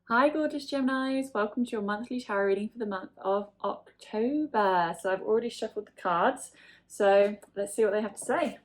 Hi gorgeous Geminis, welcome to your monthly tarot reading for the month of October. So I've already shuffled the cards, so let's see what they have to say.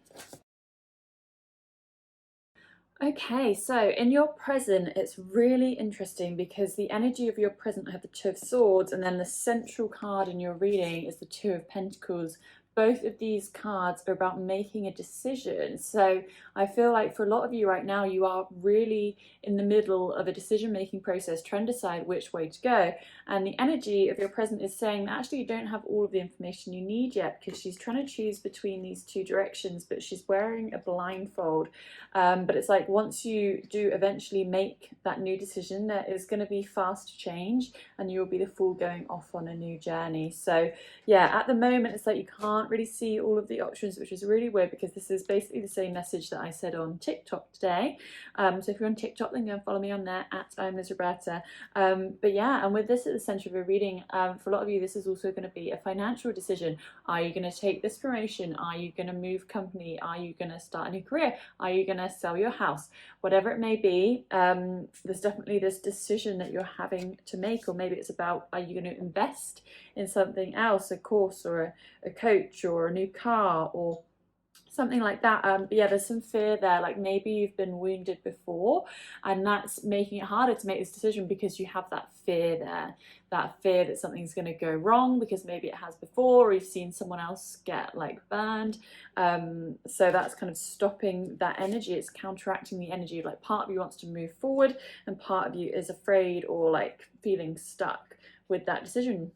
Okay, so in your present, it's really interesting because the energy of your present, I have the Two of Swords, and then the central card in your reading is the Two of Pentacles. Both of these cards are about making a decision. So I feel like for a lot of you right now, you are really in the middle of a decision-making process, trying to decide which way to go. And the energy of your present is saying that actually you don't have all of the information you need yet, because she's trying to choose between these two directions, but she's wearing a blindfold. But it's like once you do eventually make that new decision, there is going to be fast change and you'll be the fool going off on a new journey. So yeah, at the moment it's like you can't really see all of the options, which is really weird because this is basically the same message that I said on TikTok today. So if you're on TikTok, then go and follow me on there at Roberta. But yeah, and with this at the center of your reading, for a lot of you, this is also going to be a financial decision. Are you going to take this promotion? Are you going to move company? Are you going to start a new career? Are you going to sell your house? Whatever it may be, there's definitely this decision that you're having to make, or maybe it's about, are you going to invest in something else, a course or a coach or a new car or something like that. But yeah, there's some fear there, like maybe you've been wounded before and that's making it harder to make this decision because you have that fear there, that fear that something's going to go wrong because maybe it has before, or you've seen someone else get like burned. So that's kind of stopping that energy. It's counteracting the energy. Like part of you wants to move forward and part of you is afraid or like feeling stuck with that decision.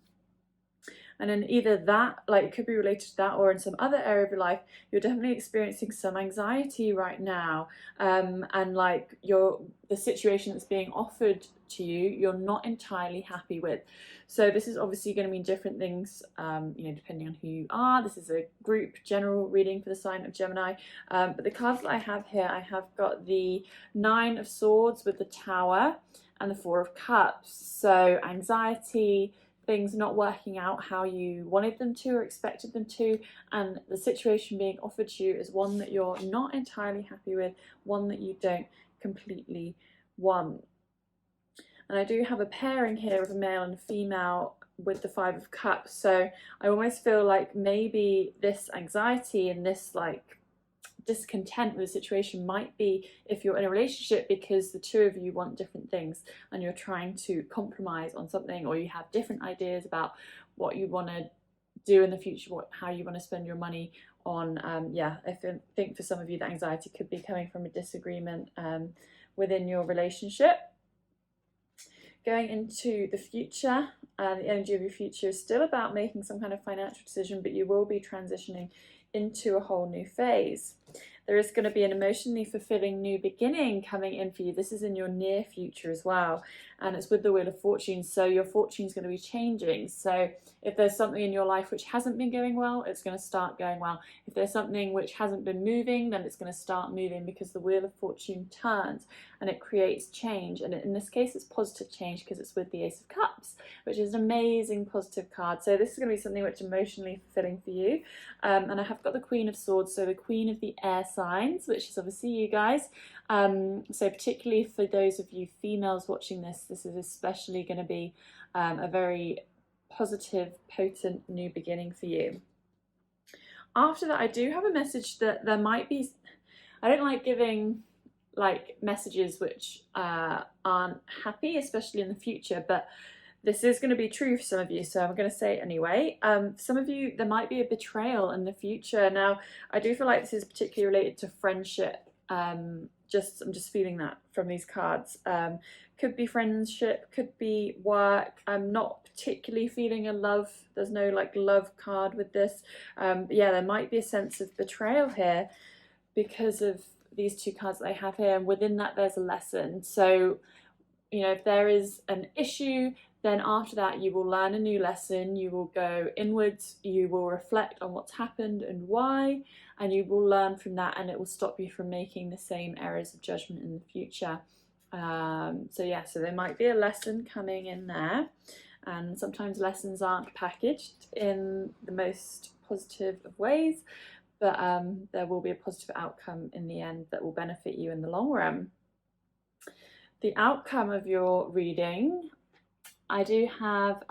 And then either that, like it could be related to that, or in some other area of your life, you're definitely experiencing some anxiety right now. And like the situation that's being offered to you, you're not entirely happy with. So this is obviously going to mean different things, depending on who you are. This is a group general reading for the sign of Gemini. But the cards that I have here, I have got the Nine of Swords with the Tower and the Four of Cups. So anxiety, things not working out how you wanted them to or expected them to, and the situation being offered to you is one that you're not entirely happy with, one that you don't completely want. And I do have a pairing here of a male and a female with the Five of Cups, so I almost feel like maybe this anxiety and this like discontent with the situation might be if you're in a relationship, because the two of you want different things and you're trying to compromise on something, or you have different ideas about what you want to do in the future, how you want to spend your money on. I think for some of you the anxiety could be coming from a disagreement within your relationship. Going into the future, the energy of your future is still about making some kind of financial decision, but you will be transitioning into a whole new phase. There is going to be an emotionally fulfilling new beginning coming in for you. This is in your near future as well, and it's with the Wheel of Fortune, so your fortune is going to be changing. So if there's something in your life which hasn't been going well, it's going to start going well. If there's something which hasn't been moving, then it's going to start moving, because the Wheel of Fortune turns and it creates change. And in this case, it's positive change because it's with the Ace of Cups, which is an amazing positive card. So this is going to be something which is emotionally fulfilling for you. And I have got the Queen of Swords, so the Queen of the air signs, which is obviously you guys. So particularly for those of you females watching this, this is especially going to be a very positive, potent new beginning for you. After that, I do have a message that there might be, I don't like giving like messages which aren't happy, especially in the future, but this is going to be true for some of you, so I'm going to say it anyway. Some of you, there might be a betrayal in the future. Now, I do feel like this is particularly related to friendship. I'm just feeling that from these cards. Could be friendship, could be work. I'm not particularly feeling a love. There's no like love card with this. But yeah, there might be a sense of betrayal here because of these two cards that I have here, and within that there's a lesson. So if there is an issue, then after that you will learn a new lesson, you will go inwards, you will reflect on what's happened and why, and you will learn from that, and it will stop you from making the same errors of judgment in the future. So there might be a lesson coming in there, and sometimes lessons aren't packaged in the most positive of ways, but there will be a positive outcome in the end that will benefit you in the long run. The outcome of your reading, I do have,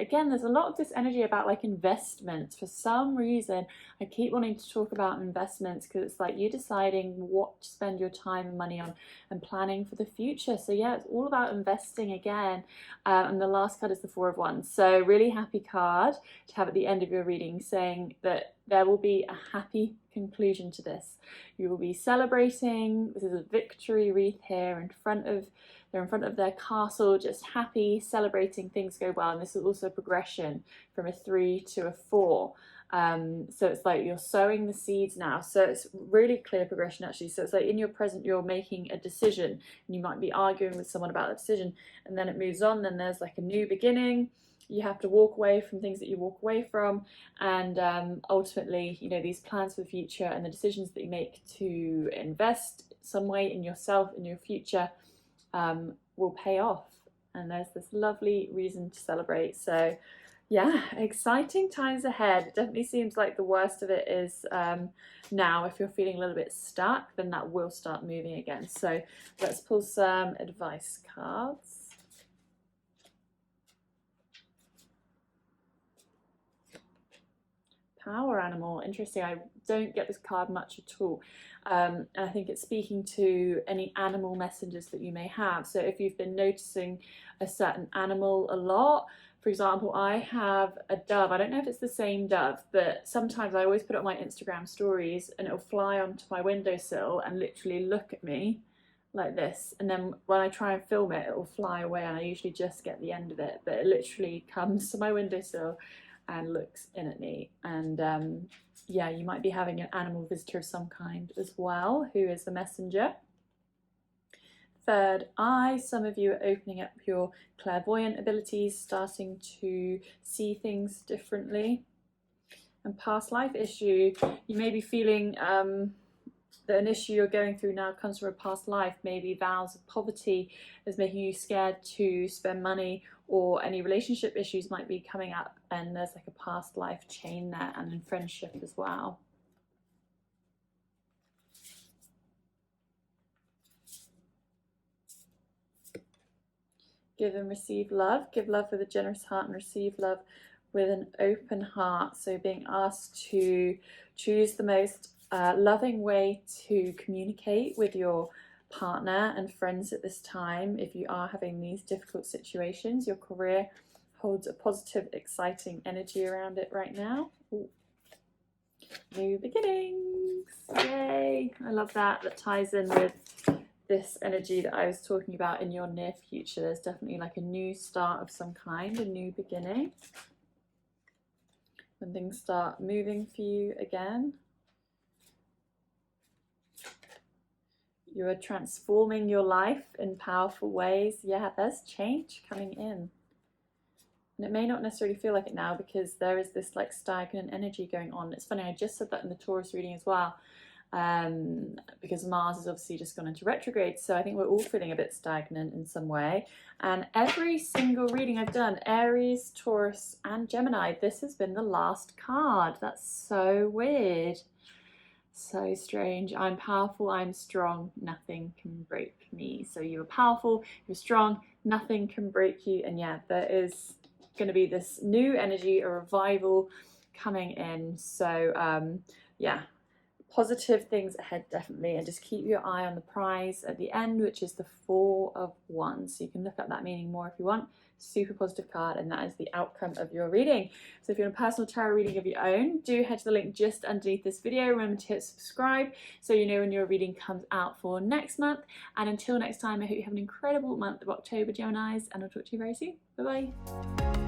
again, there's a lot of this energy about like investments. For some reason, I keep wanting to talk about investments because it's like you deciding what to spend your time and money on and planning for the future. So yeah, it's all about investing again. And the last card is the Four of Wands. So really happy card to have at the end of your reading, saying that there will be a happy conclusion to this. You will be celebrating. This is a victory wreath here in front of they're in front of their castle, just happy, celebrating things go well. And this is also progression from a 3 to a 4. So it's like you're sowing the seeds now. So it's really clear progression actually. So it's like in your present, you're making a decision and you might be arguing with someone about the decision, and then it moves on. Then there's like a new beginning. You have to walk away from things that you walk away from, and ultimately, you know, these plans for the future and the decisions that you make to invest some way in yourself, in your future, will pay off, and there's this lovely reason to celebrate. So yeah, exciting times ahead. It definitely seems like the worst of it is now. If you're feeling a little bit stuck, then that will start moving again. So let's pull some advice cards. Power animal, interesting. I don't get this card much at all. And I think it's speaking to any animal messages that you may have. So if you've been noticing a certain animal a lot, for example, I have a dove. I don't know if it's the same dove, but sometimes I always put it on my Instagram stories and it'll fly onto my windowsill and literally look at me like this. And then when I try and film it, it will fly away and I usually just get the end of it. But it literally comes to my windowsill and looks in at me. And yeah, you might be having an animal visitor of some kind as well, who is the messenger. Third eye, some of you are opening up your clairvoyant abilities, starting to see things differently. And past life issue, you may be feeling that an issue you're going through now comes from a past life. Maybe vows of poverty is making you scared to spend money, or any relationship issues might be coming up, and there's like a past life chain there, and in friendship as well. Give and receive love. Give love with a generous heart and receive love with an open heart. So being asked to choose the most loving way to communicate with your partner and friends at this time. If you are having these difficult situations, your career holds a positive, exciting energy around it right now. Ooh. New beginnings, yay! I love that. That ties in with this energy that I was talking about in your near future. There's definitely like a new start of some kind, a new beginning. When things start moving for you again. You are transforming your life in powerful ways. Yeah, there's change coming in. And it may not necessarily feel like it now because there is this like stagnant energy going on. It's funny, I just said that in the Taurus reading as well, because Mars has obviously just gone into retrograde. So I think we're all feeling a bit stagnant in some way. And every single reading I've done, Aries, Taurus, and Gemini, this has been the last card. That's so weird. So strange. I'm powerful, I'm strong, nothing can break me. So you are powerful, you're strong, nothing can break you. And yeah, there is going to be this new energy, a revival coming in. So yeah, positive things ahead definitely, and just keep your eye on the prize at the end, which is the Four of Wands. So you can look up that meaning more if you want. Super positive card, and that is the outcome of your reading. So if you want a personal tarot reading of your own, do head to the link just underneath this video. Remember to hit subscribe so you know when your reading comes out for next month. And until next time, I hope you have an incredible month of October, Geminis, and I'll talk to you very soon. Bye bye.